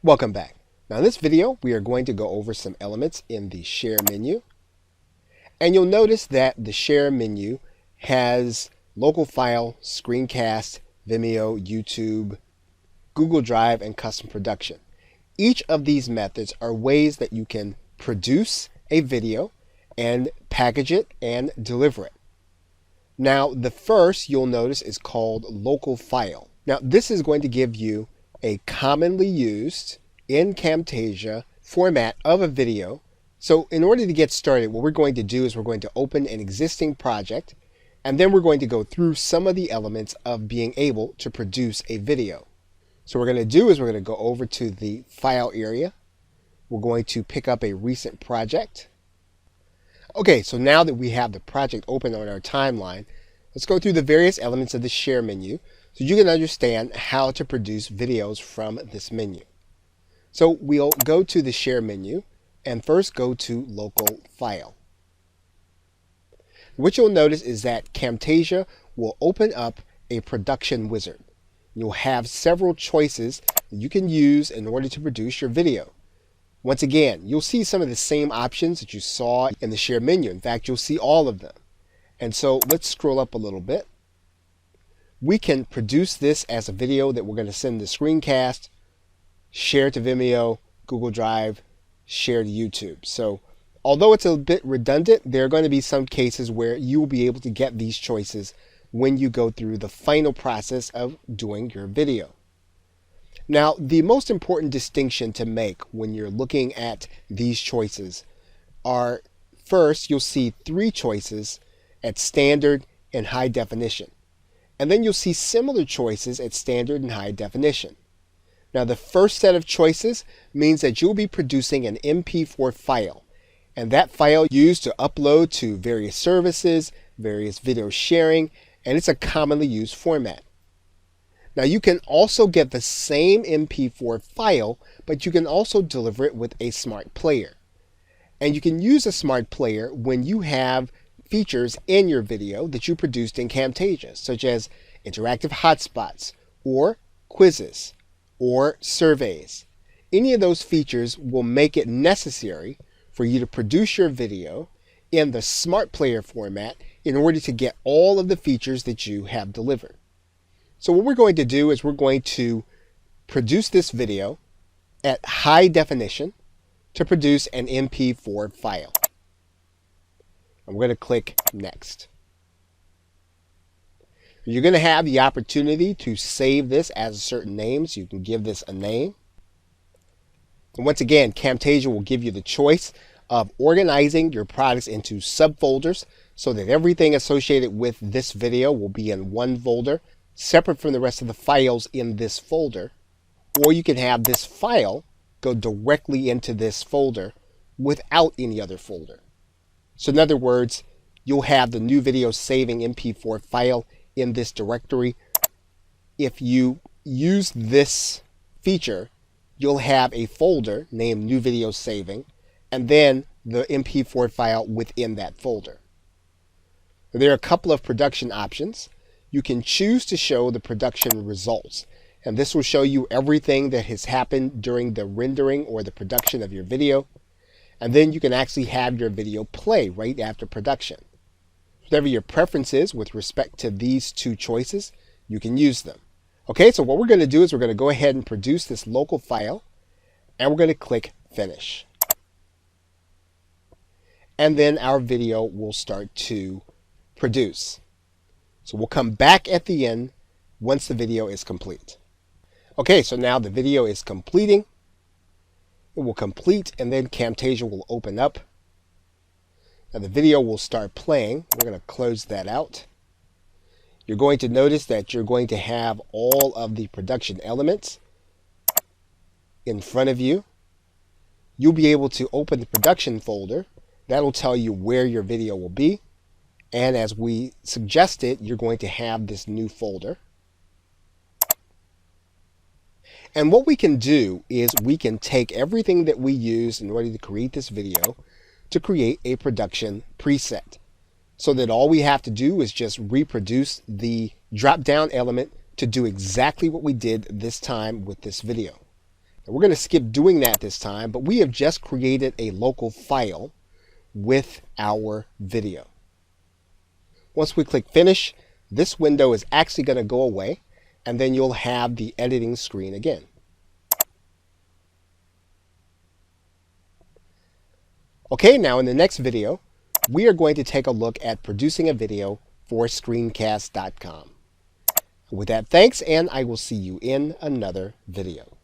Welcome back. Now in this video, we are going to go over some elements in the Share menu. And you'll notice that the Share menu has local file, screencast, Vimeo, YouTube, Google Drive, and custom production. Each of these methods are ways that you can produce a video and package it and deliver it. Now the first you'll notice is called local file. Now this is going to give you a commonly used in Camtasia format of a video. So in order to get started, what we're going to do is we're going to open an existing project, and then we're going to go through some of the elements of being able to produce a video. So what we're going to do is we're going to go over to the file area. We're going to pick up a recent project. Okay, so now that we have the project open on our timeline, let's go through the various elements of the Share menu so you can understand how to produce videos from this menu. So we'll go to the Share menu and first go to Local File. What you'll notice is that Camtasia will open up a production wizard. You'll have several choices that you can use in order to produce your video. Once again, you'll see some of the same options that you saw in the Share menu. In fact, you'll see all of them. And so let's scroll up a little bit. We can produce this as a video that we're going to send to screencast, share to Vimeo, Google Drive, share to YouTube. So although it's a bit redundant, there are going to be some cases where you will be able to get these choices when you go through the final process of doing your video. Now, the most important distinction to make when you're looking at these choices are, first, you'll see three choices at standard and high definition. And then you'll see similar choices at standard and high definition. Now, the first set of choices means that you'll be producing an MP4 file. And that file used to upload to various services, various video sharing, and it's a commonly used format. Now you can also get the same MP4 file, but you can also deliver it with a smart player. And you can use a smart player when you have features in your video that you produced in Camtasia, such as interactive hotspots or quizzes or surveys. Any of those features will make it necessary for you to produce your video in the smart player format in order to get all of the features that you have delivered. So what we're going to do is we're going to produce this video at high definition to produce an MP4 file. And we're going to click Next. You're going to have the opportunity to save this as a certain name, so you can give this a name. And once again, Camtasia will give you the choice of organizing your products into subfolders so that everything associated with this video will be in one folder, separate from the rest of the files in this folder. Or you can have this file go directly into this folder without any other folder. So in other words, you'll have the new video saving MP4 file in this directory. If you use this feature, you'll have a folder named New Video Saving, and then the MP4 file within that folder. There are a couple of production options. You can choose to show the production results, and this will show you everything that has happened during the rendering or the production of your video. And then you can actually have your video play right after production. Whatever your preference is with respect to these two choices, you can use them. Okay, so what we're going to do is we're going to go ahead and produce this local file, and we're going to click Finish. And then our video will start to produce. So we'll come back at the end once the video is complete. Okay, so now the video is completing. It will complete, and then Camtasia will open up. Now the video will start playing. We're going to close that out. You're going to notice that you're going to have all of the production elements in front of you. You'll be able to open the production folder. That'll tell you where your video will be. And as we suggested, you're going to have this new folder. And what we can do is we can take everything that we used in order to create this video to create a production preset, so that all we have to do is just reproduce the drop-down element to do exactly what we did this time with this video. And we're going to skip doing that this time, but we have just created a local file with our video. Once we click Finish, this window is actually going to go away, and then you'll have the editing screen again. Okay, now in the next video, we are going to take a look at producing a video for screencast.com. With that, thanks, and I will see you in another video.